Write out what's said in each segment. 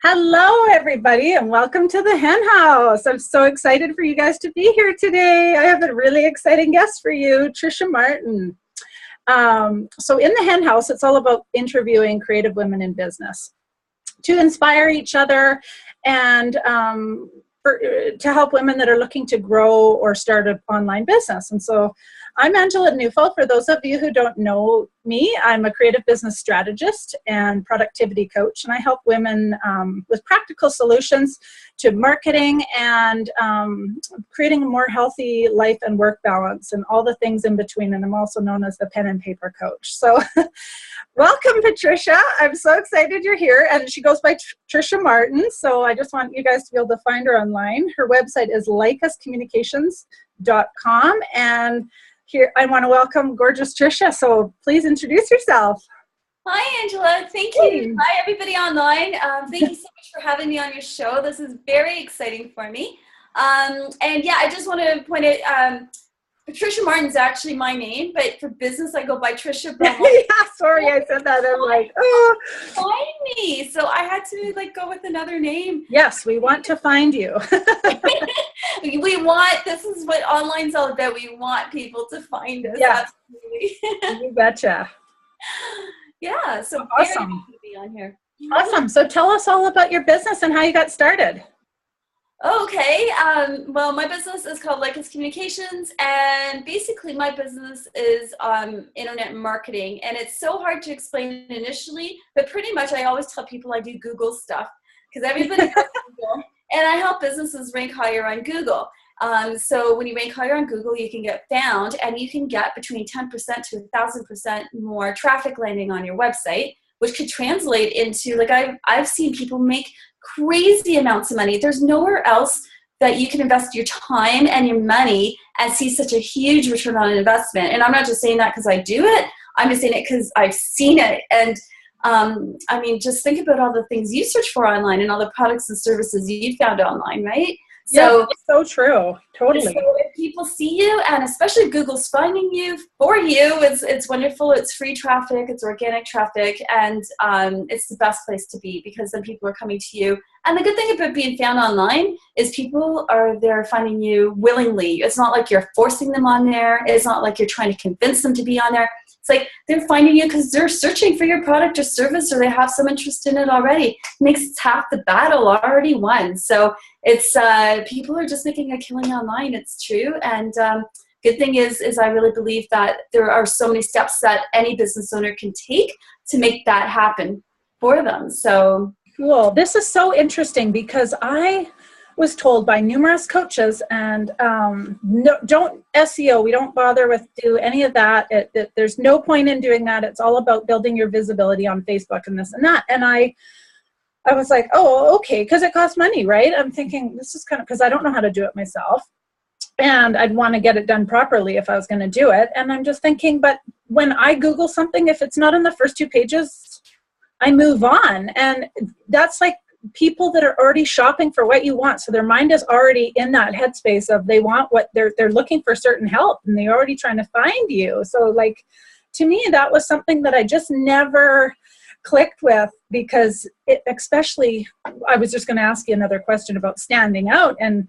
Hello, everybody, and welcome to the Hen House. I'm so excited for you guys to be here today. I have a really exciting guest for you, Tricia Martin. So in the Hen House, it's all about interviewing creative women in business to inspire each other and to help women that are looking to grow or start an online business. And so I'm Angela Neufeld. For those of you who don't know me, I'm a creative business strategist and productivity coach, and I help women with practical solutions to marketing and creating a more healthy life and work balance and all the things in between. And I'm also known as the pen and paper coach. So welcome, Patricia. I'm so excited you're here. And she goes by Tricia Martin. So I just want you guys to be able to find her online. Her website is likeuscommunications.com. And here, I want to welcome gorgeous Tricia, so please introduce yourself. Hi, Angela. Thank you. Hi, everybody online. Thank you so much for having me on your show. This is very exciting for me. And yeah, I just want to point out, Tricia Martin's actually my name, but for business, I go by Tricia. Yeah, sorry, I said that. I'm like, oh. Find me. So I had to go with another name. Yes, we want to find you. This is what online's all about. We want people to find us. Yeah. Absolutely. You betcha. Yeah, so awesome. Very happy to be on here. Awesome. So tell us all about your business and how you got started. Okay, well, my business is called Like Communications, and basically my business is internet marketing, and it's so hard to explain initially, but pretty much I always tell people I do Google stuff, because everybody does Google, and I help businesses rank higher on Google. So when you rank higher on Google, you can get found, and you can get between 10% to 1,000% more traffic landing on your website, which could translate into, I've seen people make crazy amounts of money. There's nowhere else that you can invest your time and your money and see such a huge return on investment. And I'm not just saying that because I do it. I'm just saying it because I've seen it. And I mean, just think about all the things you search for online and all the products and services you found online, right? So yeah, so true. Totally. So if people see you, and especially if Google's finding you for you, it's wonderful. It's free traffic, it's organic traffic, and it's the best place to be, because then people are coming to you. And the good thing about being found online is people are there finding you willingly. It's not like you're forcing them on there. It's not like you're trying to convince them to be on there. It's like they're finding you because they're searching for your product or service, or they have some interest in it already. It makes half the battle already won. So it's people are just making a killing online. It's true. And good thing is I really believe that there are so many steps that any business owner can take to make that happen for them. So cool. This is so interesting, because I was told by numerous coaches, and no, don't SEO. We don't bother with do any of that. There's no point in doing that. It's all about building your visibility on Facebook and this and that. And I was like, oh, okay, because it costs money, right? I'm thinking this is kind of, because I don't know how to do it myself, and I'd want to get it done properly if I was going to do it. And I'm just thinking, but when I Google something, if it's not in the first 2 pages, I move on. And that's like people that are already shopping for what you want. So their mind is already in that headspace of they want what they're looking for, certain help, and they're already trying to find you. So like, to me, that was something that I just never clicked with, because especially, I was just going to ask you another question about standing out and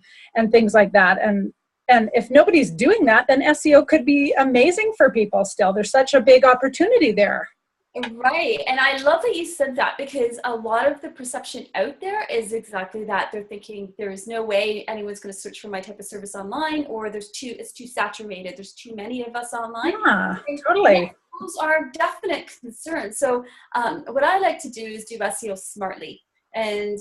things like that. And if nobody's doing that, then SEO could be amazing for people still. There's such a big opportunity there. Right. And I love that you said that, because a lot of the perception out there is exactly that. They're thinking there is no way anyone's going to search for my type of service online, or it's too saturated. There's too many of us online. Yeah, totally. Those are definite concerns. So what I like to do is do SEO smartly. And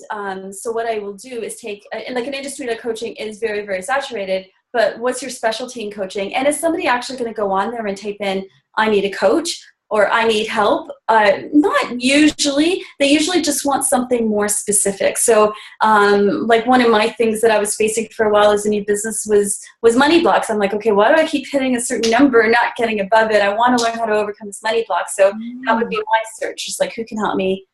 so what I will do is take, and like an industry like coaching is very, very saturated, but what's your specialty in coaching? And is somebody actually going to go on there and type in, I need a coach, or I need help? Not usually. They usually just want something more specific. So like one of my things that I was facing for a while as a new business was money blocks. I'm like, okay, why do I keep hitting a certain number and not getting above it? I want to learn how to overcome this money block. So that would be my search, just like, who can help me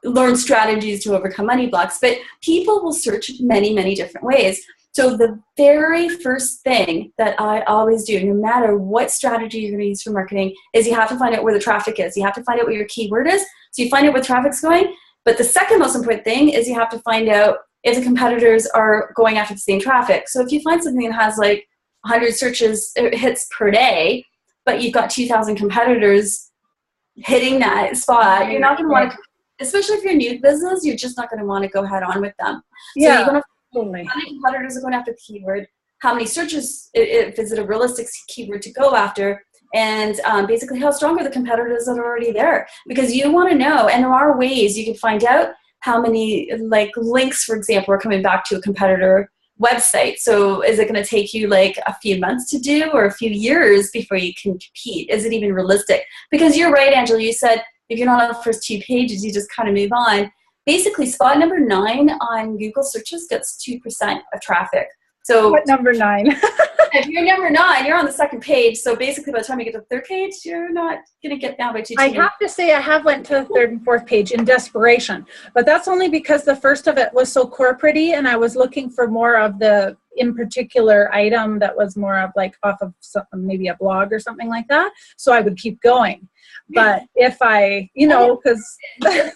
learn strategies to overcome money blocks? But people will search many, many different ways. So the very first thing that I always do, no matter what strategy you're going to use for marketing, is you have to find out where the traffic is. You have to find out what your keyword is. So you find out where traffic's going. But the second most important thing is you have to find out if the competitors are going after the same traffic. So if you find something that has like 100 searches hits per day, but you've got 2,000 competitors hitting that spot, you're not going to want to, especially if you're a new business, you're just not going to want to go head on with them. So you're going to totally. how many competitors are going after the keyword, how many searches, is it a realistic keyword to go after, and basically how strong are the competitors that are already there, because you want to know. And there are ways you can find out how many like links, for example, are coming back to a competitor website. So is it going to take you like a few months to do, or a few years before you can compete? Is it even realistic? Because you're right, Angela, you said if you're not on the first 2 pages, you just kind of move on. Basically, spot number 9 on Google searches gets 2% of traffic. So what number 9? if you're number 9, you're on the second page. So basically, by the time you get to the third page, you're not going to get down by 2. I have to say I have went to the 3rd and 4th page in desperation, but that's only because the first of it was so corporate-y, and I was looking for more of the in particular item that was more of like off of something, maybe a blog or something like that. So I would keep going. But if I, because but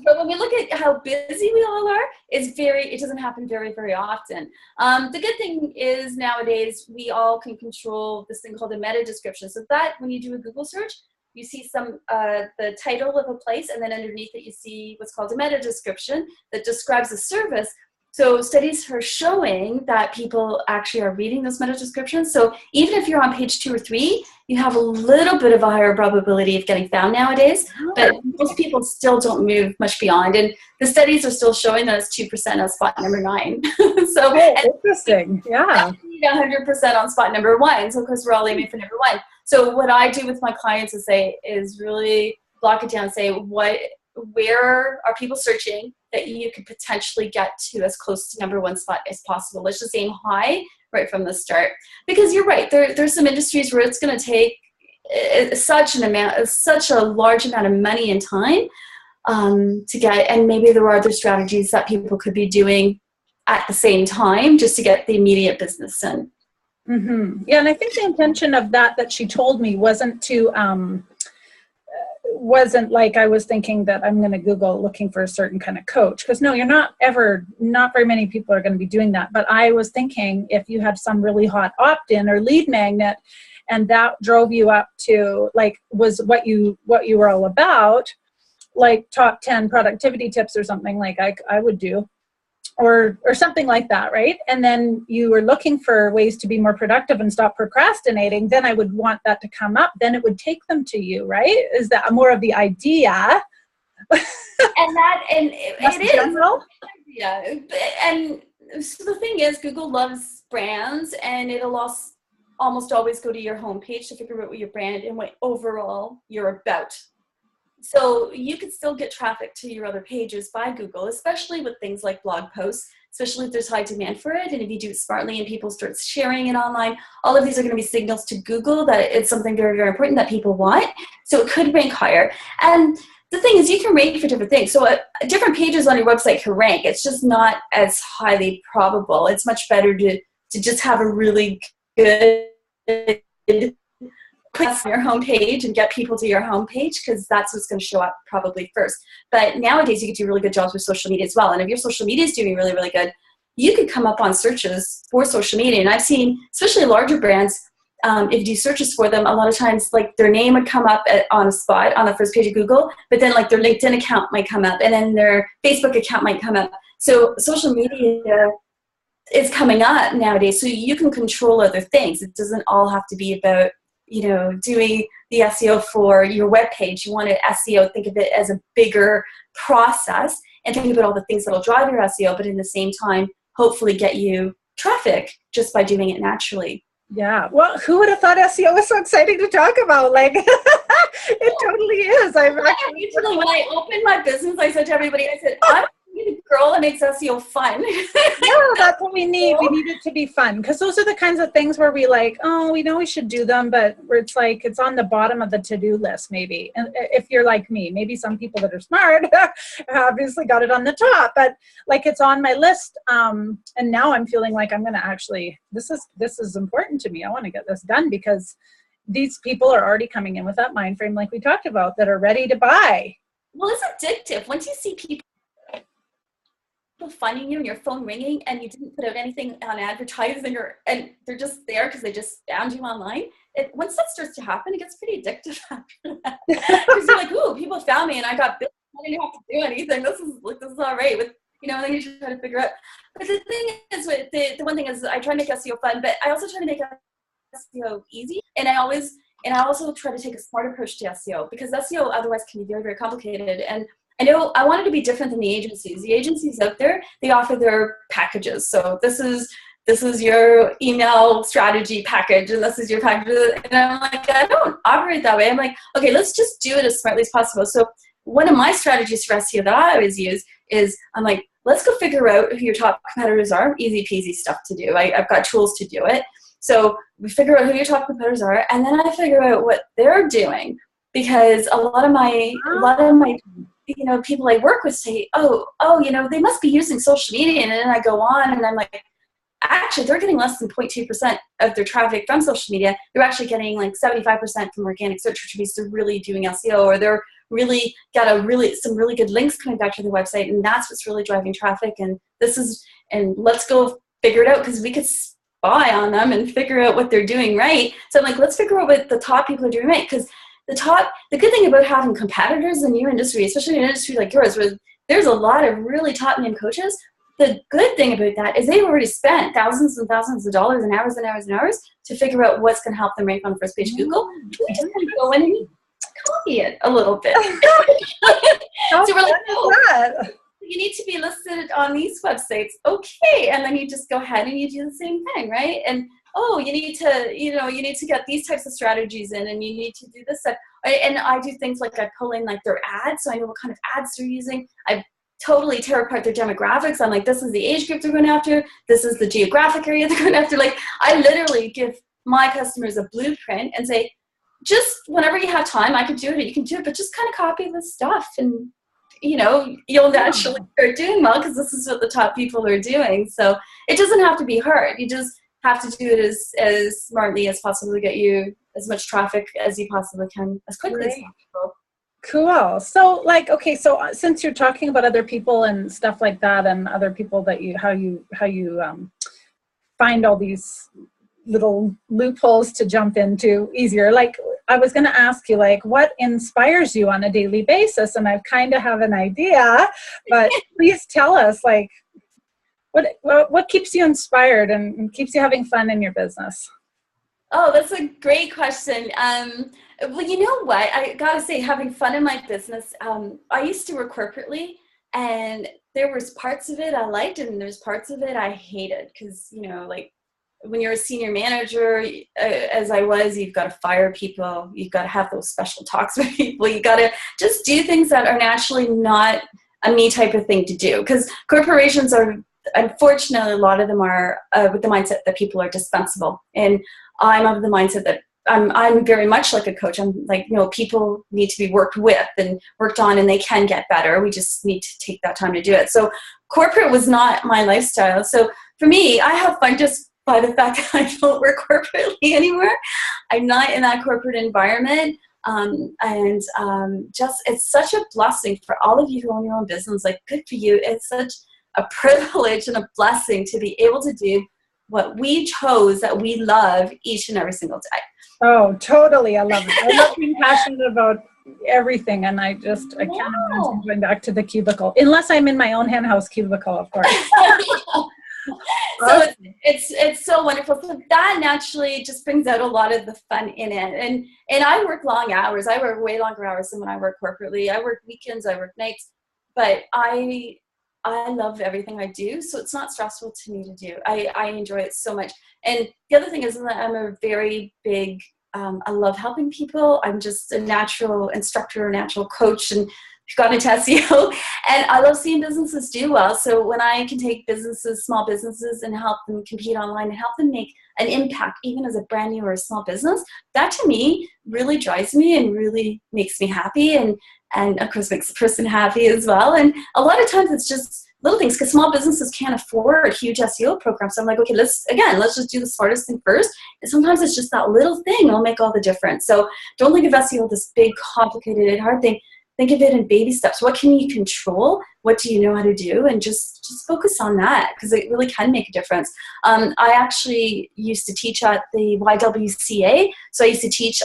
when we look at how busy we all are, it doesn't happen very, very often. The good thing is nowadays we all can control this thing called a meta description. So that when you do a Google search, you see the title of a place, and then underneath it you see what's called a meta description that describes the service. So studies are showing that people actually are reading those meta descriptions. So even if you're on page 2 or 3, you have a little bit of a higher probability of getting found nowadays, but most people still don't move much beyond. And the studies are still showing that it's 2% on spot number 9. So interesting. Yeah. 100% on spot number 1. So because we're all aiming for number 1. So what I do with my clients is really block it down and say, where are people searching that you could potentially get to as close to number 1 spot as possible. Let's just aim high right from the start. Because you're right, there's some industries where it's going to take such a large amount of money and time to get, and maybe there are other strategies that people could be doing at the same time just to get the immediate business in. Mm-hmm. Yeah, and I think the intention of that she told me wasn't like I was thinking that I'm going to Google looking for a certain kind of coach, because no, not very many people are going to be doing that. But I was thinking if you had some really hot opt-in or lead magnet, and that drove you up to like was what you were all about, like top 10 productivity tips or something like I would do. Or something like that, right? And then you were looking for ways to be more productive and stop procrastinating, then I would want that to come up. Then it would take them to you, right? Is that more of the idea? It is. General? Yeah. And so the thing is, Google loves brands, and it'll almost always go to your homepage to figure out what your brand and what overall you're about. So you could still get traffic to your other pages by Google, especially with things like blog posts, especially if there's high demand for it. And if you do it smartly and people start sharing it online, all of these are going to be signals to Google that it's something very, very important that people want. So it could rank higher. And the thing is, you can rank for different things. So different pages on your website can rank. It's just not as highly probable. It's much better to just have a really good put on your homepage and get people to your homepage, because that's what's going to show up probably first. But nowadays you can do really good jobs with social media as well. And if your social media is doing really, really good, you could come up on searches for social media. And I've seen, especially larger brands, if you do searches for them, a lot of times like their name would come up on a spot on the first page of Google, but then like their LinkedIn account might come up, and then their Facebook account might come up. So social media is coming up nowadays, so you can control other things. It doesn't all have to be about doing the SEO for your web page. You want to SEO, think of it as a bigger process, and think about all the things that'll drive your SEO, but in the same time, hopefully get you traffic just by doing it naturally. Yeah. Well, who would have thought SEO was so exciting to talk about? Like, it totally is. When I opened my business, I said to everybody, I said, I'm a girl that makes SEO fun. Yeah, that's what we need. We need it to be fun, because those are the kinds of things where we like, oh, we know we should do them, but where it's like it's on the bottom of the to-do list maybe. And if you're like me, maybe some people that are smart obviously got it on the top, but like it's on my list. And now I'm feeling like I'm going to actually, this is important to me. I want to get this done, because these people are already coming in with that mind frame like we talked about, that are ready to buy. Well, it's addictive. Once you see people finding you and your phone ringing and you didn't put out anything on advertising and they're just there because they just found you online. Once that starts to happen, it gets pretty addictive after that. Because you're like, ooh, people found me and I got business. I didn't have to do anything. This is all right. With, and then you try to figure out. But the thing is, the one thing is I try to make SEO fun, but I also try to make SEO easy. And I also try to take a smart approach to SEO, because SEO otherwise can be very, very complicated. And I know I wanted to be different than the agencies. The agencies out there, they offer their packages. So this is your email strategy package, and this is your package. And I'm like, I don't operate that way. I'm like, okay, let's just do it as smartly as possible. So one of my strategies for SEO that I always use is I'm like, let's go figure out who your top competitors are. Easy peasy stuff to do. I've got tools to do it. So we figure out who your top competitors are, and then I figure out what they're doing, because a lot of my people I work with say, oh, they must be using social media, and then I go on and I'm like, actually, they're getting less than 0.2% of their traffic from social media. They're actually getting like 75% from organic search, which means they're really doing SEO, or they're really got some really good links coming back to their website, and that's what's really driving traffic. And let's go figure it out, because we could spy on them and figure out what they're doing right. So I'm like, let's figure out what the top people are doing right, because the good thing about having competitors in your industry, especially in an industry like yours, where there's a lot of really top name coaches, the good thing about that is they've already spent thousands and thousands of dollars and hours and hours and hours to figure out what's going to help them rank on the first page of Google. We just kind of go in and copy it a little bit. So we're like, you need to be listed on these websites. Okay. And then you just go ahead and you do the same thing, right? And you need to get these types of strategies in, and you need to do this stuff. And I do things like I pull in like their ads, so I know what kind of ads they're using. I totally tear apart their demographics. I'm like, this is the age group they're going after. This is the geographic area they're going after. Like, I literally give my customers a blueprint and say, just whenever you have time, I can do it. You can do it, but just kind of copy this stuff, and you'll naturally start doing well, because this is what the top people are doing. So it doesn't have to be hard. You just have to do it as smartly as possible to get you as much traffic as you possibly can, as quickly as possible. Cool. So since you're talking about other people and stuff like that, and other people that how you find all these little loopholes to jump into easier, like I was going to ask you, like, what inspires you on a daily basis? And I kind of have an idea, but please tell us, like, what keeps you inspired and keeps you having fun in your business? Oh, that's a great question. Well, you know what? I gotta say, having fun in my business, I used to work corporately, and there was parts of it I liked, and there's parts of it I hated, because, like, when you're a senior manager, as I was, you've got to fire people, you've got to have those special talks with people, you got to just do things that are naturally not a me type of thing to do, because corporations are, unfortunately, a lot of them are with the mindset that people are dispensable. And I'm of the mindset that I'm very much like a coach. I'm like, people need to be worked with and worked on, and they can get better. We just need to take that time to do it. So corporate was not my lifestyle. So for me, I have fun just by the fact that I don't work corporately anymore. I'm not in that corporate environment. It's such a blessing for all of you who own your own business. Like, good for you. It's such a privilege and a blessing to be able to do what we chose, that we love each and every single day. Oh, totally. I love it. I love being passionate about everything. And I can't imagine going back to the cubicle, unless I'm in my own hen house cubicle, of course. So it's so wonderful. So that naturally just brings out a lot of the fun in it. And I work long hours. I work way longer hours than when I work corporately. I work weekends, I work nights, but I love everything I do. So it's not stressful to me to do. I enjoy it so much. And the other thing is that I'm a very big, I love helping people. I'm just a natural instructor, a natural coach, and got into SEO, and I love seeing businesses do well. So when I can take businesses, small businesses, and help them compete online and help them make an impact, even as a brand new or a small business, that to me really drives me and really makes me happy, and of course makes the person happy as well. And a lot of times it's just little things, because small businesses can't afford huge SEO programs. So I'm like, okay, let's just do the smartest thing first. And sometimes it's just that little thing will make all the difference. So don't think of SEO this big, complicated, hard thing. think of it in baby steps. What can you control? What do you know how to do? And just focus on that, because it really can make a difference. I actually used to teach at the YWCA. So I used to teach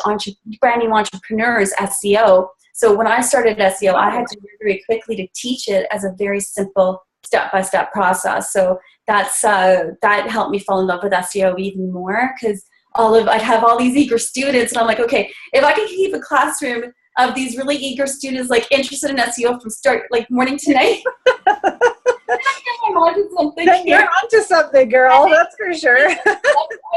brand new entrepreneurs SEO. So when I started SEO, I had to learn very quickly to teach it as a very simple step-by-step process. So that helped me fall in love with SEO even more, because I'd have all these eager students, and I'm like, okay, if I can keep a classroom of these really eager students, like interested in SEO from start, like morning to night, I'm onto something. You're onto something, girl. That's for sure. I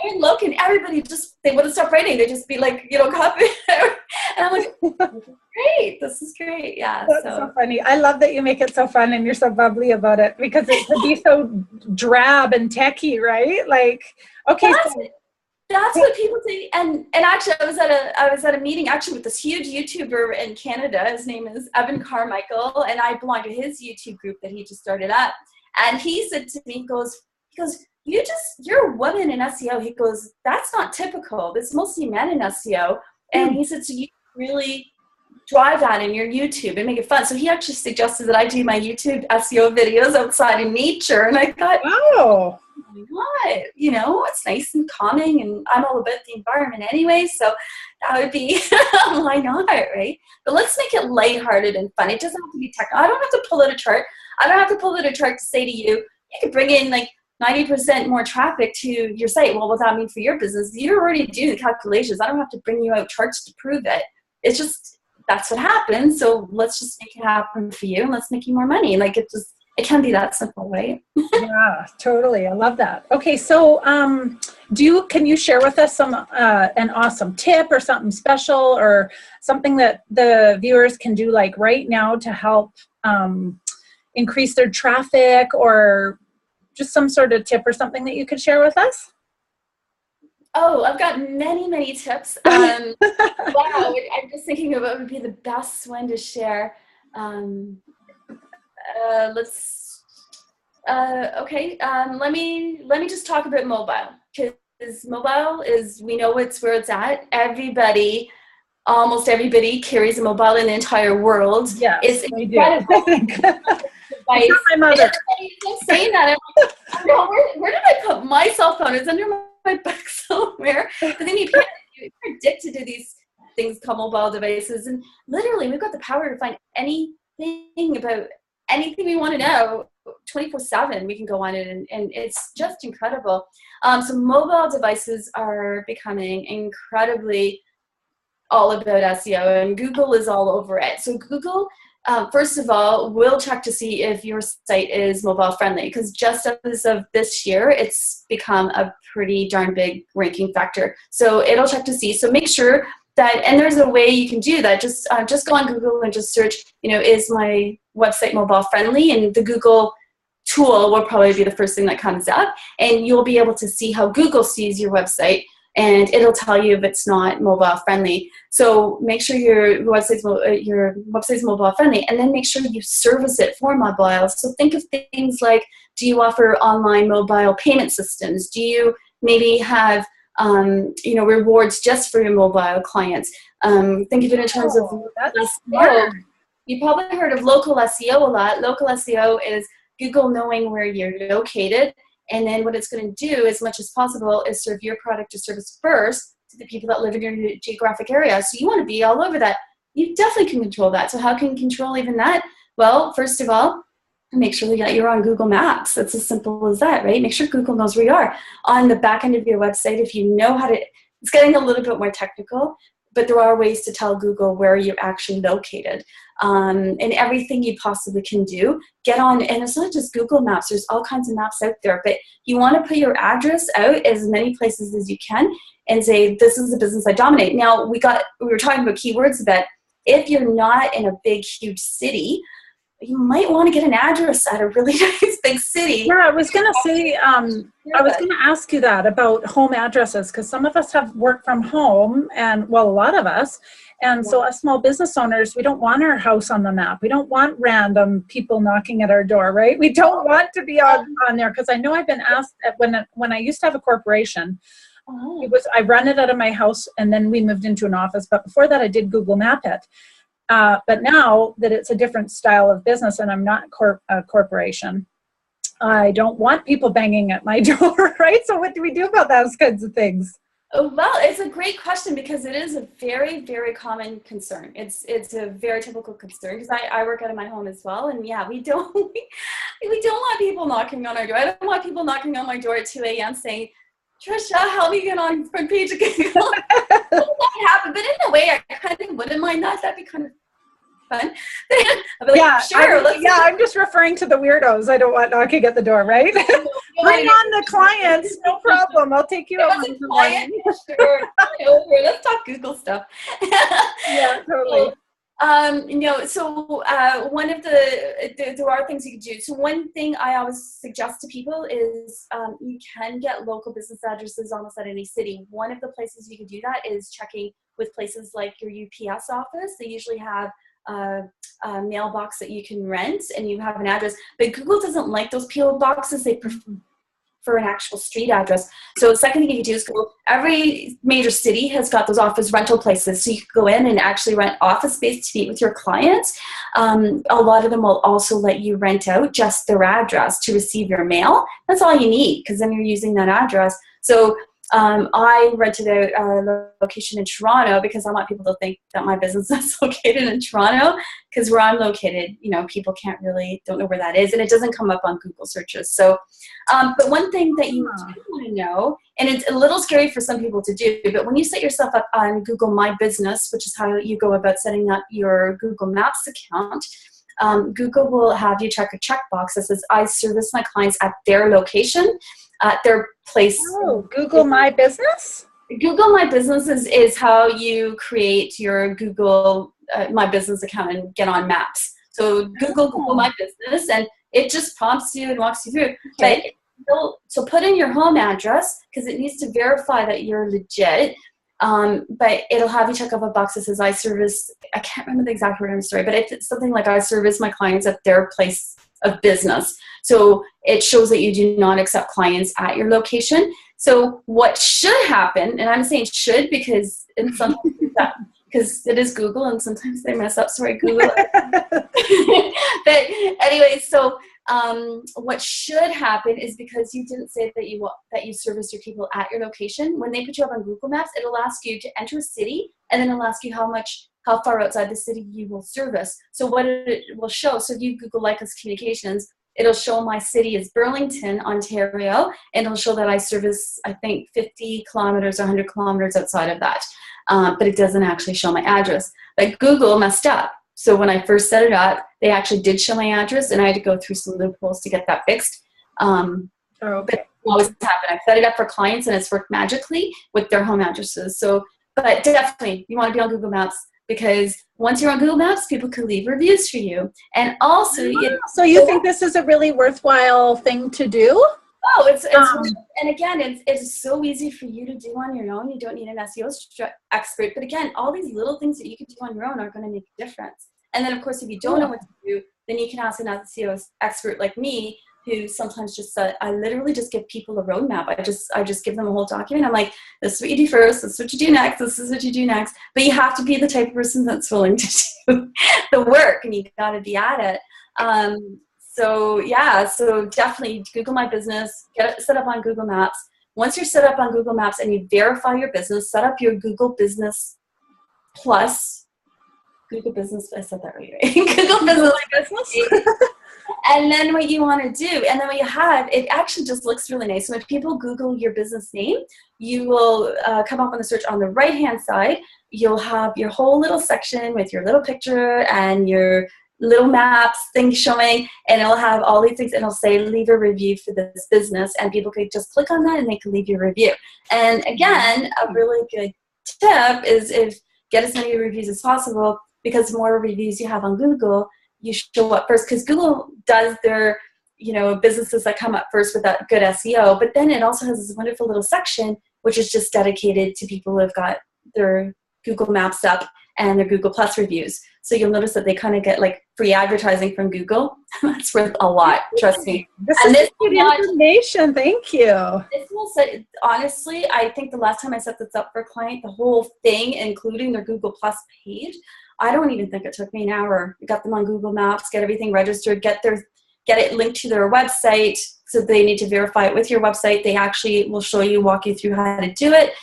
would look, and everybody they wouldn't stop writing. They'd just be like, copy. And I'm like, great, this is great. Yeah. That's so funny. I love that you make it so fun and you're so bubbly about it, because it could be so drab and techie, right? Like, okay. That's what people say. And actually, I was at a meeting actually with this huge YouTuber in Canada. His name is Evan Carmichael, and I belong to his YouTube group that he just started up. And he said to me, he goes, you're a woman in SEO. He goes, that's not typical. There's mostly men in SEO. And he said, so you really drive that in your YouTube and make it fun. So he actually suggested that I do my YouTube SEO videos outside in nature. And I thought, oh, what? It's nice and calming, and I'm all about the environment anyway, so that would be why not, right? But let's make it lighthearted and fun. It doesn't have to be technical. I don't have to pull out a chart. I don't have to pull out a chart to say to you, you could bring in like 90% more traffic to your site. Well, what that mean for your business? You're already doing the calculations. I don't have to bring you out charts to prove it. It's just, that's what happens. So let's just make it happen for you, and let's make you more money. Like, it can be that simple, right? Yeah, totally. I love that. Okay, so can you share with us an awesome tip or something special, or something that the viewers can do like right now to help increase their traffic, or just some sort of tip or something that you could share with us? Oh, I've got many, many tips. Wow, I'm just thinking of what would be the best one to share. Let me just talk about mobile, because mobile is, we know it's where it's at. Almost everybody carries a mobile in the entire world. Yeah, it's incredible. My mother. I'm saying that. I'm like, where did I put my cell phone? It's under my back somewhere. But then you're addicted to these things called mobile devices, and literally we've got the power to find anything about anything we want to know 24/7. We can go on it, and it's just incredible. So mobile devices are becoming incredibly all about SEO, and Google is all over it. So Google, first of all, will check to see if your site is mobile friendly, because just as of this year, it's become a pretty darn big ranking factor. So it'll check to see. So make sure that, and there's a way you can do that. Just go on Google and just search, is my website mobile friendly? And the Google tool will probably be the first thing that comes up, and you'll be able to see how Google sees your website, and it'll tell you if it's not mobile friendly. So make sure your website's mobile friendly, and then make sure you service it for mobile. So think of things like, do you offer online mobile payment systems? Do you maybe have rewards just for your mobile clients? Think of it in terms of SEO. You probably heard of local SEO a lot. Local SEO is Google knowing where you're located, and then what it's going to do, as much as possible, is serve your product or service first to the people that live in your geographic area. So you want to be all over that. You definitely can control that. So how can you control even that? Well, first of all, make sure that you're on Google Maps. It's as simple as that, right? Make sure Google knows where you are. On the back end of your website, if you know how to, it's getting a little bit more technical, but there are ways to tell Google where you're actually located. And everything you possibly can do, get on, and it's not just Google Maps, there's all kinds of maps out there, but you want to put your address out as many places as you can and say, this is the business I dominate. Now, we were talking about keywords a bit. If you're not in a big, huge city, you might want to get an address at a really nice big city. Yeah, I was going to say, I was going to ask you that about home addresses, because some of us have worked from home, and well, a lot of us. And so as small business owners, we don't want our house on the map. We don't want random people knocking at our door, right? We don't want to be on there, because I know I've been asked when I used to have a corporation, I run it out of my house, and then we moved into an office. But before that, I did Google Map it. But now that it's a different style of business and I'm not a corporation, I don't want people banging at my door, right? So what do we do about those kinds of things? Oh, well, it's a great question because it is a very, very common concern. It's a very typical concern because I work out of my home as well. And yeah, we don't want people knocking on our door. I don't want people knocking on my door at 2 a.m. saying, Tricia, help me get on front page of Google. That happen, but in a way, I kind of wouldn't mind that. That'd be kind of fun. I'd be like, Yeah, sure. I'm just referring to the weirdos. I don't want knocking at the door, right? Bring on the clients, no problem. I'll take you out. Client, sure. Let's talk Google stuff. Yeah, totally. So one of there are things you can do. So one thing I always suggest to people is you can get local business addresses almost at any city. One of the places you can do that is checking with places like your UPS office. They usually have a mailbox that you can rent and you have an address, but Google doesn't like those PO boxes. They prefer an actual street address. So the second thing you can do is go, every major city has got those office rental places. So you can go in and actually rent office space to meet with your clients. A lot of them will also let you rent out just their address to receive your mail. That's all you need because then you're using that address. So I rented out a location in Toronto because I want people to think that my business is located in Toronto, because where I'm located, people don't know where that is, and it doesn't come up on Google searches. So, but one thing that you do want to know, and it's a little scary for some people to do, but when you set yourself up on Google My Business, which is how you go about setting up your Google Maps account, Google will have you check a checkbox that says, I service my clients at their location, at their place. Oh, Google My Business? Google My Business is how you create your Google My Business account and get on maps. So Google My Business, and it just prompts you and walks you through. Okay. So put in your home address because it needs to verify that you're legit. But it'll have you check off a box that says I can't remember the exact word in the story, but it's something like I service my clients at their place of business. So it shows that you do not accept clients at your location. So what should happen, and I'm saying should because in some because it is Google and sometimes they mess up. Sorry, Google. But anyway, so what should happen is because you didn't say that you service your people at your location, when they put you up on Google Maps, it'll ask you to enter a city, and then it'll ask you how far outside the city you will service. So what it will show, so if you Google Lycos Communications, it'll show my city is Burlington, Ontario, and it'll show that I service, I think, 50 kilometers or 100 kilometers outside of that. But it doesn't actually show my address. But Google messed up. So when I first set it up, they actually did show my address, and I had to go through some loopholes to get that fixed. Okay. But always happened. I set it up for clients, and it's worked magically with their home addresses. So, but definitely, you want to be on Google Maps, because once you're on Google Maps, people can leave reviews for you. And also, so you think this is a really worthwhile thing to do? Oh, it's and again, it's so easy for you to do on your own. You don't need an SEO expert. But again, all these little things that you can do on your own are going to make a difference. And then, of course, if you don't know what to do, then you can ask an SEO expert like me, who sometimes just I literally just give people a roadmap. I just give them a whole document. I'm like, this is what you do first. This is what you do next. This is what you do next. But you have to be the type of person that's willing to do the work, and you got to be at it. So definitely Google My Business, get it set up on Google Maps. Once you're set up on Google Maps and you verify your business, set up your Google Business Plus. Google Business, I said that right? Google Business. And then what you want to do, and then what you have, it actually just looks really nice. So when people Google your business name, you will come up on the search on the right-hand side. You'll have your whole little section with your little picture and your little maps thing showing, and it'll have all these things, and it'll say leave a review for this business, and people could just click on that and they can leave your review. And again, a really good tip is get as many reviews as possible, because the more reviews you have on Google, you show up first, because Google does their businesses that come up first with that good SEO, but then it also has this wonderful little section which is just dedicated to people who have got their Google Maps up and their Google Plus reviews. So you'll notice that they kind of get like free advertising from Google. That's worth a lot, trust me. This is good information. Thank you. This will say, honestly, I think the last time I set this up for a client, the whole thing, including their Google Plus page, I don't even think it took me an hour. I got them on Google Maps, get everything registered, get it linked to their website. So they need to verify it with your website. They actually will show you, walk you through how to do it.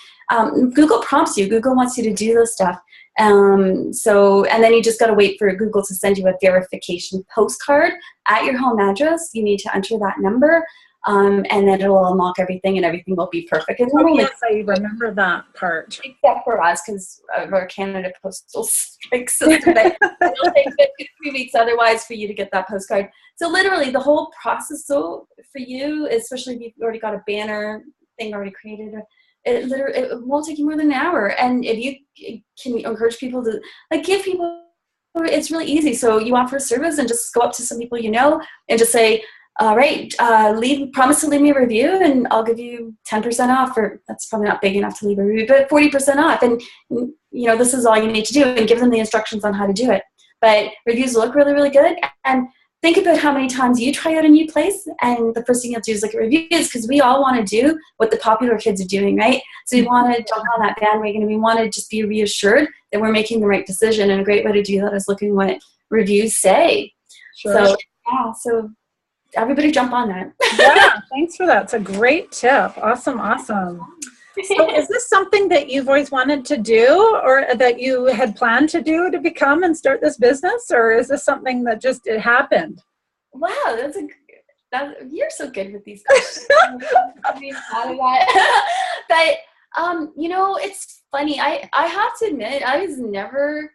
Google prompts you. Google wants you to do this stuff. And then you just got to wait for Google to send you a verification postcard at your home address. You need to enter that number, and then it'll unlock everything, and everything will be perfect. Yes, I remember that part. Except for us, because of our Canada postal strike system. It'll take 3 weeks otherwise for you to get that postcard. So literally the whole process, so for you, especially if you've already got a banner thing already created, it won't take you more than an hour. And if you can encourage people to give people, it's really easy. So you offer a service and just go up to some people you know and just say, all right, promise to leave me a review and I'll give you 10% off, or that's probably not big enough to leave a review, but 40% off. And this is all you need to do, and give them the instructions on how to do it. But reviews look really, really good. And think about how many times you try out a new place and the first thing you'll do is look at reviews, because we all want to do what the popular kids are doing, right? So we want to jump on that bandwagon, and we want to just be reassured that we're making the right decision. And a great way to do that is looking what reviews say. Sure. So everybody jump on that. Yeah, thanks for that. It's a great tip. Awesome. So is this something that you've always wanted to do, or that you had planned to do to become and start this business, or is this something that just it happened? Wow, you're so good with these questions. I mean, out of that. But it's funny. I have to admit, I was never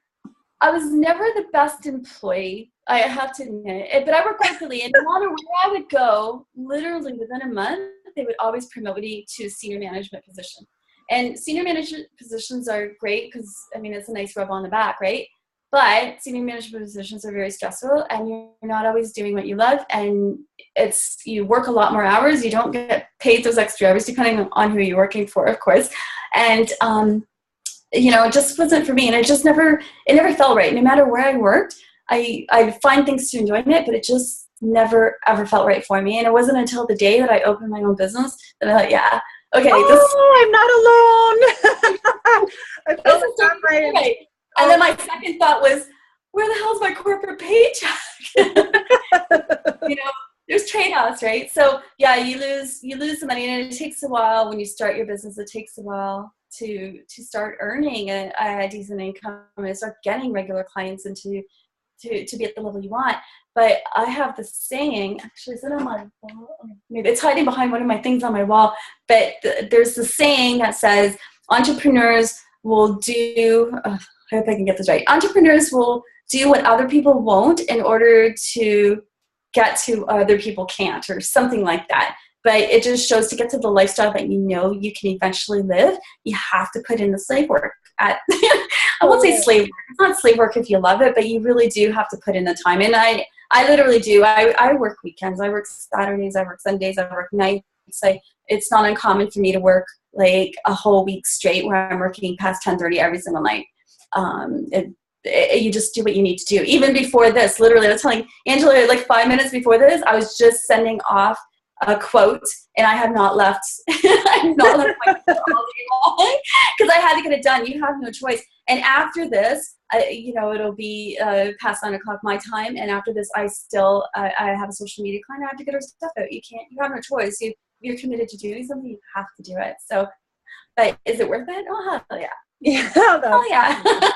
the best employee. I have to admit it, but I worked quickly, and no matter where I would go, literally within a month, they would always promote me to a senior management position. And senior management positions are great because, it's a nice rub on the back, right? But senior management positions are very stressful, and you're not always doing what you love, and you work a lot more hours. You don't get paid those extra hours, depending on who you're working for, of course. And, it just wasn't for me, and it never felt right. No matter where I worked, I'd find things to enjoy in it, but it just never ever felt right for me. And it wasn't until the day that I opened my own business that I thought, yeah, okay, I'm not alone. I felt right. And then my second thought was, where the hell's my corporate paycheck? There's trade-offs, right? So yeah, you lose the money, and it takes a while when you start your business. It takes a while to start earning a decent income and start getting regular clients and to be at the level you want. But I have the saying, actually, is it on my wall? Maybe it's hiding behind one of my things on my wall. But there's the saying that says, entrepreneurs will do, I hope I can get this right. Entrepreneurs will do what other people won't in order to get to other people can't, or something like that. But it just shows, to get to the lifestyle that you can eventually live, you have to put in the slave work. I won't say slave work. It's not slave work if you love it, but you really do have to put in the time. And I literally do. I work weekends. I work Saturdays. I work Sundays. I work nights. It's not uncommon for me to work like a whole week straight, where I'm working past 10:30 every single night. You just do what you need to do. Even before this, literally, I was telling Angela, like 5 minutes before this, I was just sending off a quote, and I have not left. I have not left my all day long because I had to get it done. You have no choice. And after this, it'll be past 9 o'clock my time. And after this, I have a social media client. I have to get her stuff out. You have no choice. You're committed to doing something. You have to do it. So, but is it worth it? Oh, hell yeah. Yeah, yeah.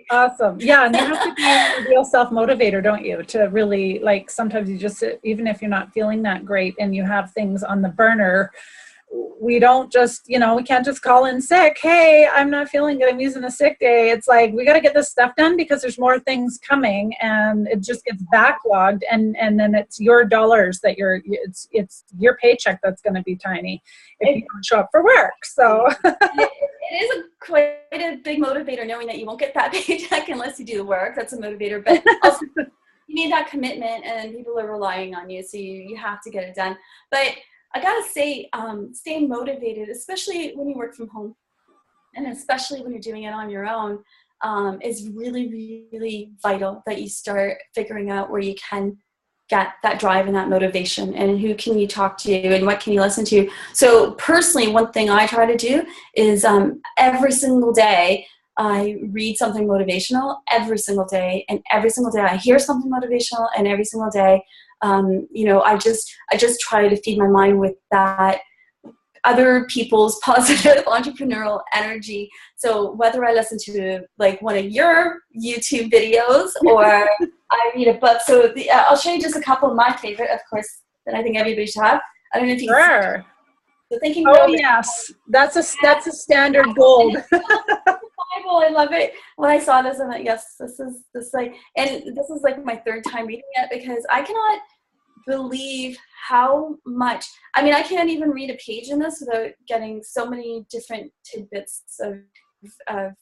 Awesome. Yeah, and you have to be a real self-motivator, don't you? To really, sometimes you just, even if you're not feeling that great and you have things on the burner, we don't just, we can't just call in sick. Hey, I'm not feeling good, I'm using a sick day. It's like, we got to get this stuff done because there's more things coming, and it just gets backlogged, and then it's your dollars that it's your paycheck that's going to be tiny if you don't show up for work. So it is quite a big motivator, knowing that you won't get that paycheck unless you do the work. That's a motivator, but also you need that commitment, and people are relying on you, so you have to get it done. But I gotta say, staying motivated, especially when you work from home, and especially when you're doing it on your own, is really, really vital that you start figuring out where you can get that drive and that motivation, and who can you talk to and what can you listen to. So personally, one thing I try to do is every single day I read something motivational every single day, and every single day I hear something motivational, and every single day I just try to feed my mind with that other people's positive entrepreneurial energy. So whether I listen to like one of your YouTube videos or I read a book. So I'll show you just a couple of my favorite, of course, that I think everybody should have. I don't know if you can see. So Thinking Oh yes, that's a standard gold. Bible, I love it. When I saw this, I'm like, yes, this is like my third time reading it, because I cannot believe how much, I mean, I can't even read a page in this without getting so many different tidbits of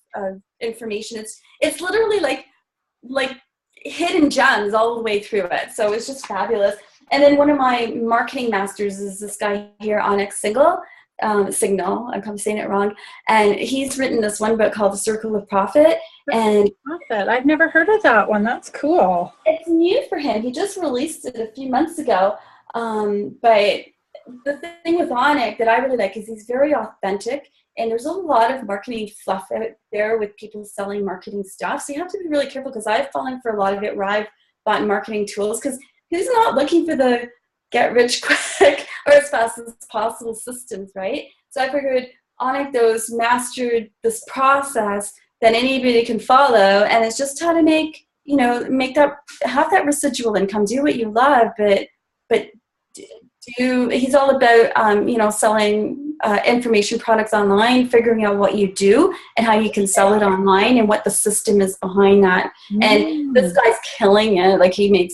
information. It's literally like hidden gems all the way through it. So it's just fabulous. And then one of my marketing masters is this guy here, Onyx Signal, I'm probably saying it wrong. And he's written this one book called The Circle of Profit. And Profit. I've never heard of that one. That's cool. It's new for him. He just released it a few months ago. But the thing with Onyx that I really like is he's very authentic. And there's a lot of marketing fluff out there with people selling marketing stuff. So you have to be really careful, because I've fallen for a lot of it where I've bought marketing tools, because who's not looking for the get rich quick or as fast as possible systems, right? So I figured Onyx mastered this process that anybody can follow, and it's just how to make have that residual income, do what you love, but he's all about selling information products online, figuring out what you do and how you can sell it online and what the system is behind that. And this guy's killing it. Like the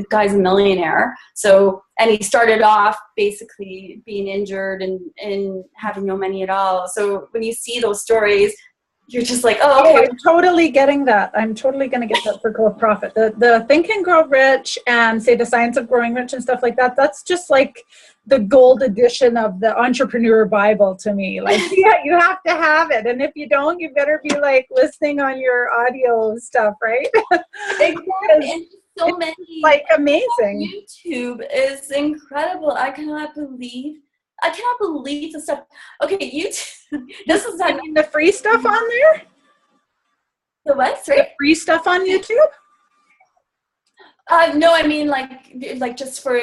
guy's a millionaire. So, and he started off basically being injured and having no money at all. So when you see those stories, you're just like, oh, okay. I'm totally getting that. I'm totally going to get that Circle of Profit. The Think and Grow Rich and say The Science of Growing Rich and stuff like that. That's just like the gold edition of the entrepreneur Bible to me. Like, yeah, you have to have it. And if you don't, you better be like listening on your audio stuff, right? Exactly. So many, like, amazing. YouTube is incredible. I cannot believe the stuff. Okay, YouTube. This is not the free stuff on there. The what? Sorry? The free stuff on YouTube. No, I mean like just for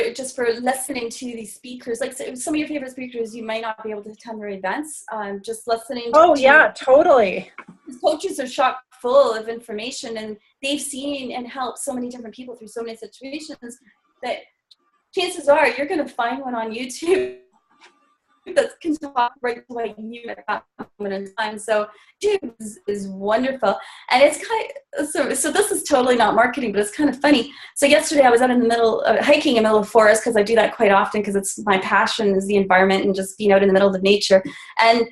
listening to these speakers. Like some of your favorite speakers, you might not be able to attend their events. Just listening. Totally. These coaches are chock full of information, and they've seen and helped so many different people through so many situations that chances are you're going to find one on YouTube that can talk right to what you at that moment in time. So YouTube is wonderful. And it's kind of, so this is totally not marketing, but it's kind of funny. So yesterday I was out in the middle of hiking in the middle of the forest, because I do that quite often, because it's my passion is the environment and just being out in the middle of nature. And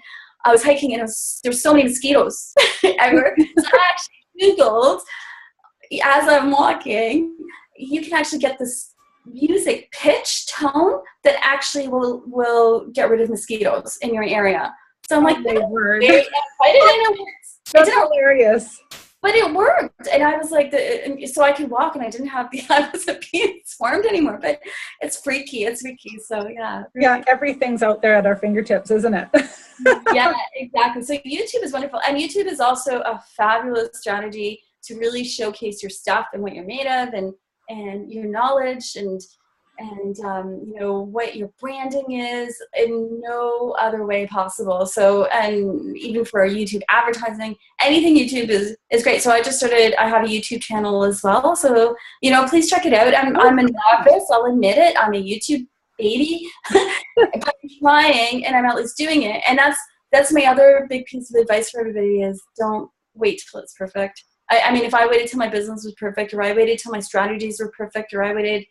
I was hiking, and there's so many mosquitoes everywhere. So I actually Googled, as I'm walking, you can actually get this music pitch tone that actually will get rid of mosquitoes in your area. So I'm like, That's hilarious. But it worked, and I was like, so I could walk, and I wasn't being swarmed anymore. But it's freaky. So yeah. Yeah, everything's out there at our fingertips, isn't it? Yeah, exactly. So YouTube is wonderful, and YouTube is also a fabulous strategy to really showcase your stuff and what you're made of, and your knowledge, and what your branding is in no other way possible. So, and even for YouTube advertising, anything YouTube is great. So I have a YouTube channel as well. So, please check it out. I'm a novice, I'll admit it. I'm a YouTube baby, but I'm trying, and I'm at least doing it. And that's my other big piece of advice for everybody is don't wait till it's perfect. I mean, if I waited till my business was perfect, or I waited till my strategies were perfect, or I waited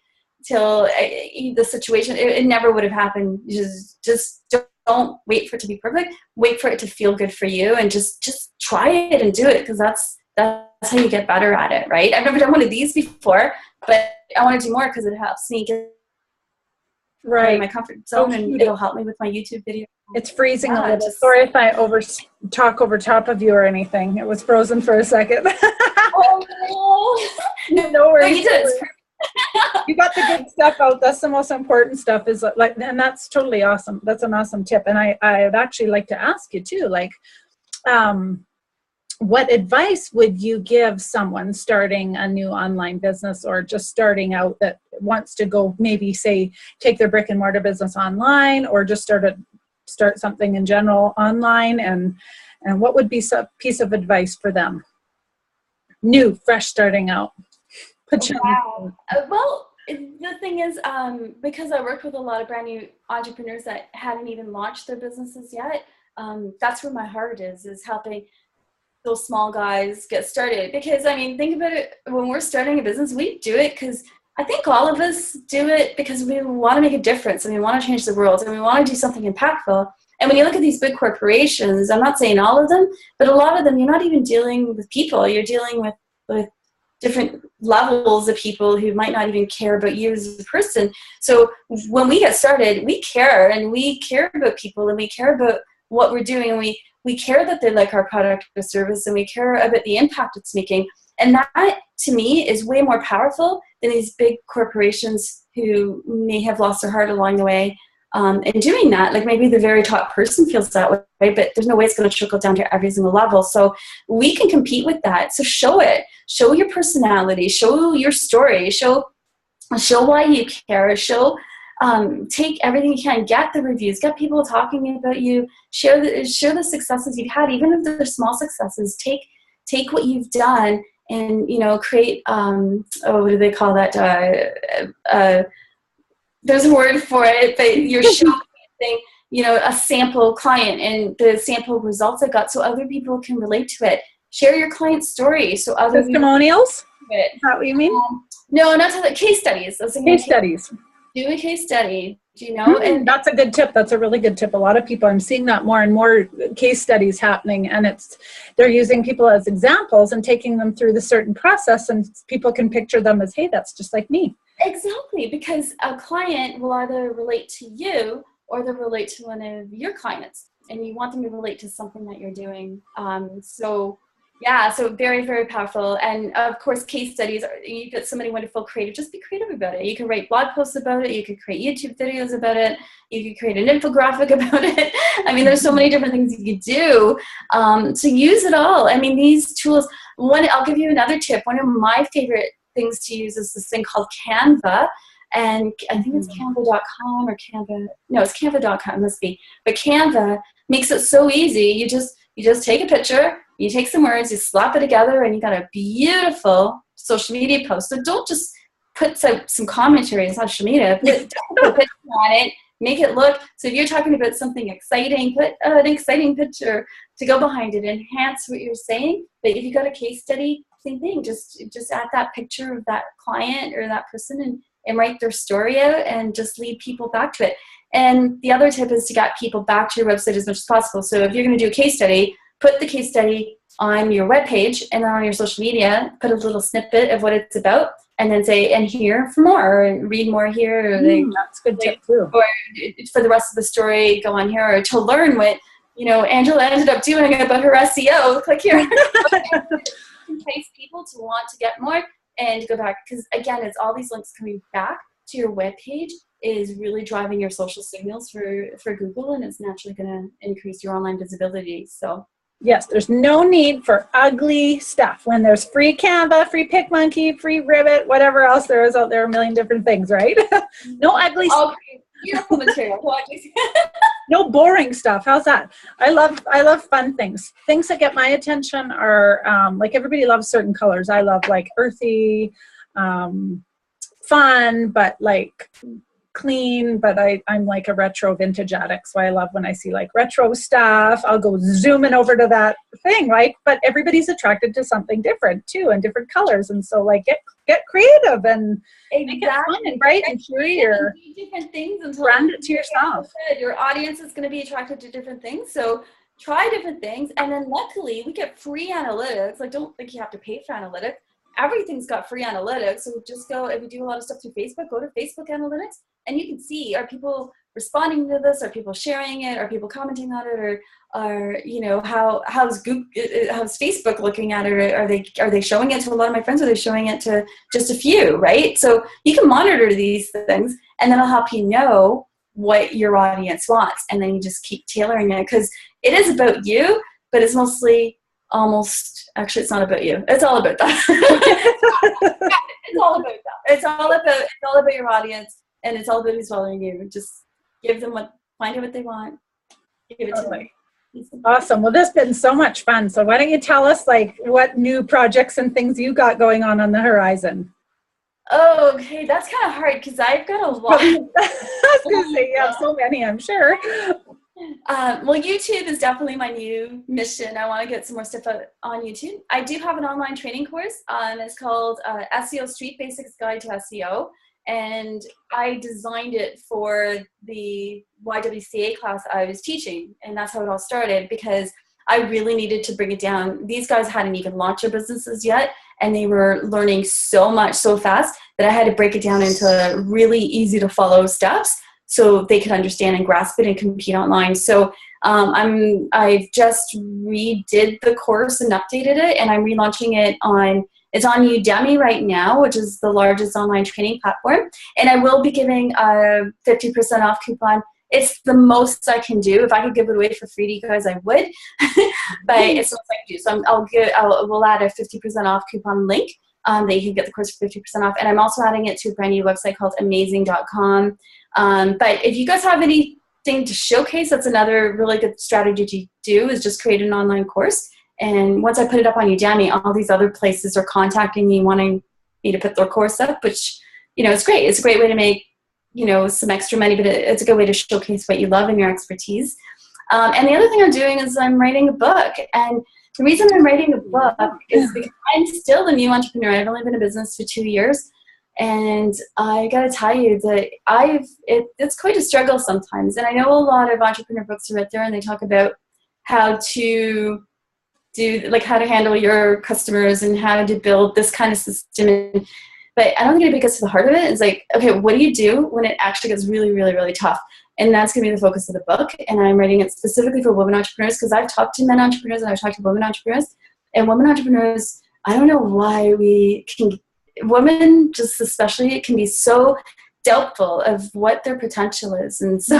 till the situation, it never would have happened. Just don't wait for it to be perfect. Wait for it to feel good for you, and just try it and do it, because that's how you get better at it, right? I've never done one of these before, but I want to do more because it helps me get Right. my comfort zone, and it'll help me with my YouTube video. It's freezing a little. Sorry if I talk over top of you or anything. It was frozen for a second. Oh no! No worries. No, you did. You got the good stuff out. That's the most important stuff. Is like, and that's totally awesome. That's an awesome tip. And I'd actually like to ask you too, like, what advice would you give someone starting a new online business, or just starting out, that wants to go, maybe say, take their brick and mortar business online, or just start something in general online, and what would be some piece of advice for them? New, fresh, starting out. Wow. Well, the thing is, because I worked with a lot of brand new entrepreneurs that hadn't even launched their businesses yet, that's where my heart is helping those small guys get started. Because, I mean, think about it, when we're starting a business, we do it because I think all of us do it because we want to make a difference, and we want to change the world, and we want to do something impactful. And when you look at these big corporations, I'm not saying all of them, but a lot of them, you're not even dealing with people. You're dealing with different levels of people who might not even care about you as a person. So when we get started, we care, and we care about people, and we care about what we're doing, and we care that they like our product or service, and we care about the impact it's making. And that, to me, is way more powerful than these big corporations who may have lost their heart along the way. In doing that, like maybe the very top person feels that way, but there's no way it's going to trickle down to every single level. So we can compete with that. So show it. Show your personality. Show your story. Show why you care. Take everything you can. Get the reviews. Get people talking about you. Share the successes you've had, even if they're small successes. Take what you've done and create. What do they call that? There's a word for it, but you're showcasing, a sample client and the sample results I got, so other people can relate to it. Share your client's story, so other testimonials. Is that what you mean? No, not case studies. Case studies. Do a case study. And that's a good tip. That's a really good tip. A lot of people, I'm seeing that more and more case studies happening, and they're using people as examples and taking them through the certain process, and people can picture them as, hey, that's just like me. Exactly, because a client will either relate to you or they'll relate to one of your clients, and you want them to relate to something that you're doing. So very, very powerful. And of course, case studies, you've got so many wonderful creative, just be creative about it. You can write blog posts about it. You could create YouTube videos about it. You could create an infographic about it. I mean, there's so many different things you could do. So use it all. I mean, these tools, I'll give you another tip. One of my favorite things to use is this thing called Canva, and I think it's canva.com or Canva. No, it's canva.com, it must be. But Canva makes it so easy. You just take a picture, you take some words, you slap it together, and you got a beautiful social media post. So don't just put some commentary on social media. Put a picture on it, make it look. So if you're talking about something exciting, put an exciting picture to go behind it, enhance what you're saying. But if you got a case study, same thing. Just add that picture of that client or that person and write their story out, and just lead people back to it. And the other tip is to get people back to your website as much as possible. So if you're going to do a case study, put the case study on your webpage, and then on your social media, put a little snippet of what it's about, and then say, and here for more, or read more here. Or that's a good tip too. Or for the rest of the story, go on here, or to learn what Angela ended up doing about her SEO. Click here. Entice people to want to get more and go back, because again, it's all these links coming back to your webpage is really driving your social signals for Google, and it's naturally going to increase your online visibility. So yes, there's no need for ugly stuff when there's free Canva, free PicMonkey, free Ribbit, whatever else there is out there, a million different things, right? No ugly stuff. Beautiful material. No boring stuff. How's that? I love fun things. Things that get my attention are like, everybody loves certain colors. I love like earthy, fun, but like clean, but I'm like a retro vintage addict, so I love when I see like retro stuff. I'll go zooming over to that thing, right? But everybody's attracted to something different too, and different colors, and so like get creative and make it fun and bright and cheery, or different things until brand it to yourself. Your audience is going to be attracted to different things, so try different things. And then luckily we get free analytics. Like, don't think you have to pay for analytics. everything's got free analytics. So just go, if you do a lot of stuff through Facebook, go to Facebook analytics and you can see, are people responding to this? Are people sharing it? Are people commenting on it? Or you know, how's Facebook looking at it? Are they showing it to a lot of my friends? Or are they showing it to just a few, right? So you can monitor these things and then it'll help you know what your audience wants. And then you just keep tailoring it, because it is about you, but it's mostly actually it's not about you. It's all about that. It's all about that. It's all about your audience, and it's all about who's following you. Just find out what they want. Give it to them. Awesome. Well, this has been so much fun. So why don't you tell us like what new projects and things you got going on the horizon? Oh, okay. That's kind of hard because I've got a lot. I was going to say you have so many, I'm sure. Well, YouTube is definitely my new mission. I want to get some more stuff on YouTube. I do have an online training course. It's called SEO Street Basics Guide to SEO. And I designed it for the YWCA class I was teaching. And that's how it all started, because I really needed to bring it down. These guys hadn't even launched their businesses yet, and they were learning so much so fast that I had to break it down into really easy to follow steps so they could understand and grasp it and compete online. So I've just redid the course and updated it, and I'm relaunching it it's on Udemy right now, which is the largest online training platform. And I will be giving a 50% off coupon. It's the most I can do. If I could give it away for free to you guys, I would. But it's the most I can do. So we'll add a 50% off coupon link. That you can get the course for 50% off. And I'm also adding it to a brand new website called amazing.com. But if you guys have anything to showcase, that's another really good strategy to do, is just create an online course. And once I put it up on Udemy, all these other places are contacting me wanting me to put their course up, which, you know, it's great. It's a great way to make, you know, some extra money, but it's a good way to showcase what you love and your expertise. And the other thing I'm doing is I'm writing a book. And the reason I'm writing a book is because I'm still a new entrepreneur. I've only been in business for 2 years. And I got to tell you that it's quite a struggle sometimes. And I know a lot of entrepreneur books are out there, and they talk about how to handle your customers and how to build this kind of system. But I don't think anybody gets to the heart of it. It's like, okay, what do you do when it actually gets really, really, really tough? And that's going to be the focus of the book. And I'm writing it specifically for women entrepreneurs, because I've talked to men entrepreneurs and I've talked to women entrepreneurs. And women entrepreneurs, I don't know why women just especially can be so doubtful of what their potential is. And so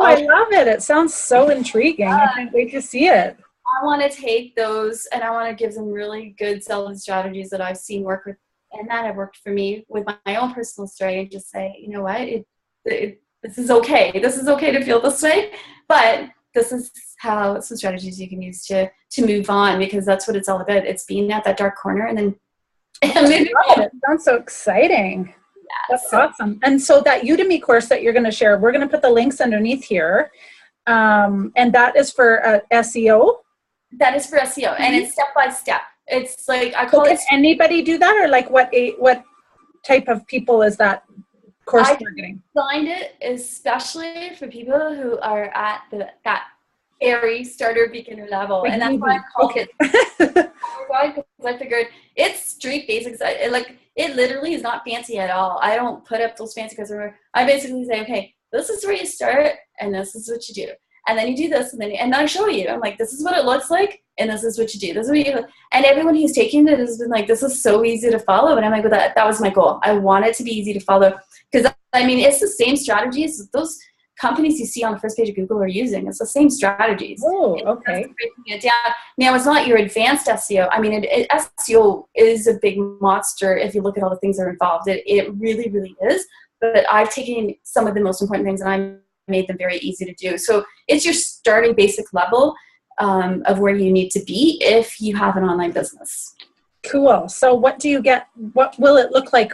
I love it. It sounds so intriguing. I can't wait to see it. I want to take those and I want to give them really good selling strategies that I've seen work with and that have worked for me with my own personal story, and just say, you know what, this is okay. This is okay to feel this way, but this is some strategies you can use to move on, because that's what it's all about. It's being at that dark corner and then moving on. It sounds so exciting. Yeah, that's awesome. And so that Udemy course that you're going to share, we're going to put the links underneath here. And that is for SEO? That is for SEO, and it's step by step. It's like I call it. Can anybody do that, or like what type of people is that course targeting? I designed it especially for people who are at that very starter beginner level, and that's why I called it. Because I figured it's street basics. It literally is not fancy at all. I don't put up those fancy customers. I basically say, okay, this is where you start, and this is what you do. And then you do this, and then I show you. I'm like, this is what it looks like, and this is what you do. This is what you do. And everyone who's taking it has been like, this is so easy to follow. And I'm like, well, that was my goal. I want it to be easy to follow, because I mean, it's the same strategies those companies you see on the first page of Google are using. It's the same strategies. Oh, okay. Breaking it down. Now, it's not your advanced SEO. I mean, SEO is a big monster if you look at all the things that are involved. It really, really is. But I've taken some of the most important things and I made them very easy to do. So it's your starting basic level of where you need to be if you have an online business. Cool. So what do you get? What will it look like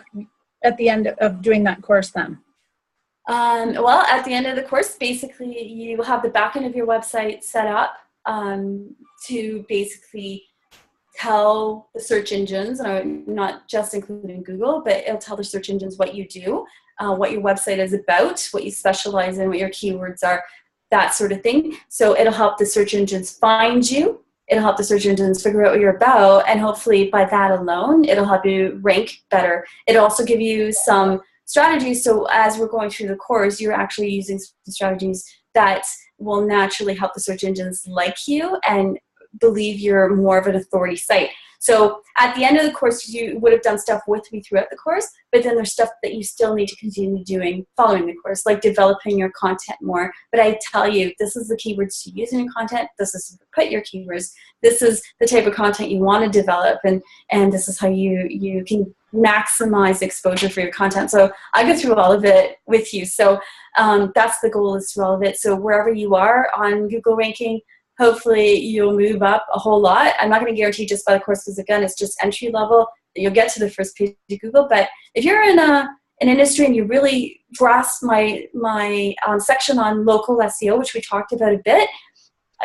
at the end of doing that course then? Well, at the end of the course, basically you will have the back end of your website set up to basically tell the search engines, and I'm not just including Google, but it'll tell the search engines what you do, what your website is about, what you specialize in, what your keywords are, that sort of thing. So it'll help the search engines find you It'll help the search engines figure out what you're about, and hopefully by that alone, it'll help you rank better. It'll also give you some strategies, so as we're going through the course, you're actually using strategies that will naturally help the search engines like you and believe you're more of an authority site. So at the end of the course, you would have done stuff with me throughout the course, but then there's stuff that you still need to continue doing following the course, like developing your content more. But I tell you, this is the keywords to use in your content. This is to put your keywords. This is the type of content you want to develop, and this is how you can maximize exposure for your content. So I go through all of it with you. So that's the goal, is through all of it. So wherever you are on Google ranking, hopefully you'll move up a whole lot. I'm not going to guarantee just by the course, because again, it's just entry level. You'll get to the first page of Google. But if you're in an industry and you really grasp my section on local SEO, which we talked about a bit,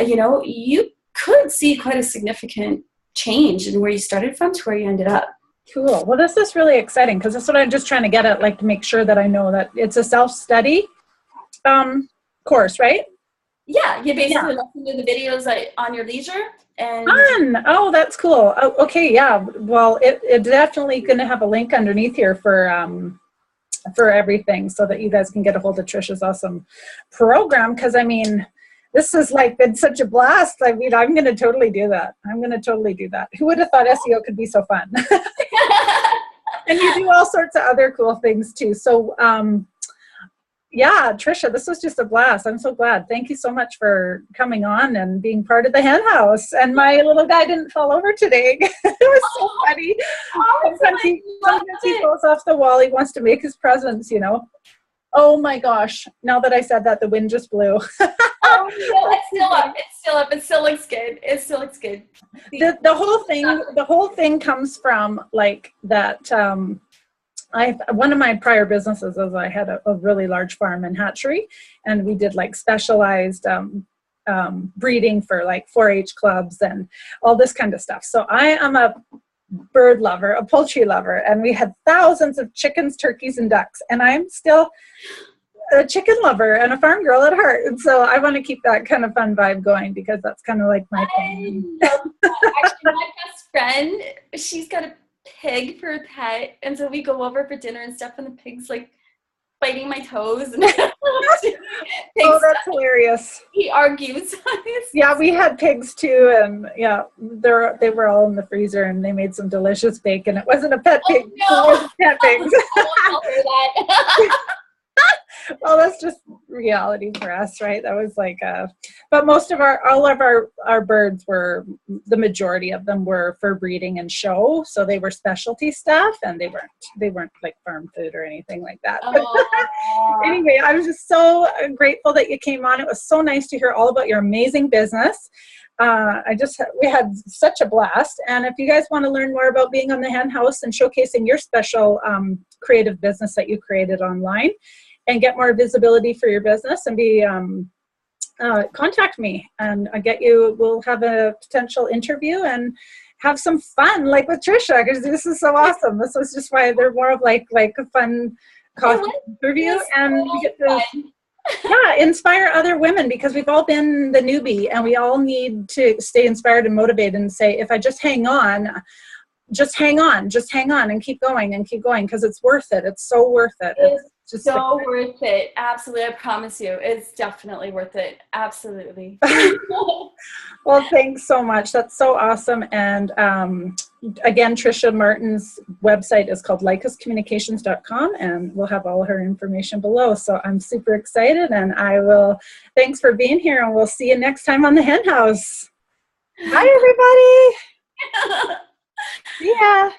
you could see quite a significant change in where you started from to where you ended up. Cool. Well, this is really exciting, because that's what I'm just trying to get at, like to make sure that I know that it's a self-study course, right? Yeah, you basically listen to the videos on your leisure. And fun. Oh, that's cool. Oh, okay, yeah. Well, it definitely going to have a link underneath here for everything, so that you guys can get a hold of Tricia's awesome program. Because I mean, this has like been such a blast. I mean, I'm going to totally do that. Who would have thought SEO could be so fun? And you do all sorts of other cool things too. So, yeah, Tricia, this was just a blast. I'm so glad. Thank you so much for coming on and being part of the hen house. And my little guy didn't fall over today. It was so funny. Sometimes he falls off the wall. He wants to make his presence, Oh my gosh. Now that I said that, the wind just blew. Oh, no, it's still up. It still looks good. The whole thing comes from like that. One of my prior businesses is I had a really large farm and hatchery, and we did like specialized breeding for like 4-H clubs and all this kind of stuff. So I am a bird lover, a poultry lover, and we had thousands of chickens, turkeys, and ducks, and I'm still a chicken lover and a farm girl at heart. And so I want to keep that kind of fun vibe going, because that's kind of like my thing. Actually, my best friend, she's got a pig for a pet, and so we go over for dinner and stuff, and the pig's like biting my toes. And oh, that's hilarious. He argues. Yeah, we had pigs too, and yeah, they were all in the freezer, and they made some delicious bacon. It wasn't a pet pig. No. It wasn't pet pigs. I'll hear that. Well, that's just reality for us, right? That was like but all of our birds were, the majority of them were for breeding and show, so they were specialty stuff, and they weren't like farm food or anything like that. Anyway, I was just so grateful that you came on. It was so nice to hear all about your amazing business. We had such a blast. And if you guys want to learn more about being on the hen house and showcasing your special creative business that you created online, and get more visibility for your business, and be contact me, and we'll have a potential interview and have some fun, like with Tricia, because this is so awesome. This was just why they're more of like a fun coffee interview, and we get to inspire other women, because we've all been the newbie, and we all need to stay inspired and motivated, and say, if I just hang on, and keep going, because it's worth it. It's so worth it. It's just so worth it. Absolutely. I promise you, it's definitely worth it. Absolutely. Well, thanks so much. That's so awesome. And again, Tricia Martin's website is called lycoscommunications.com, and we'll have all her information below. So I'm super excited, and thanks for being here, and we'll see you next time on the Hen House. Bye, everybody. Yeah.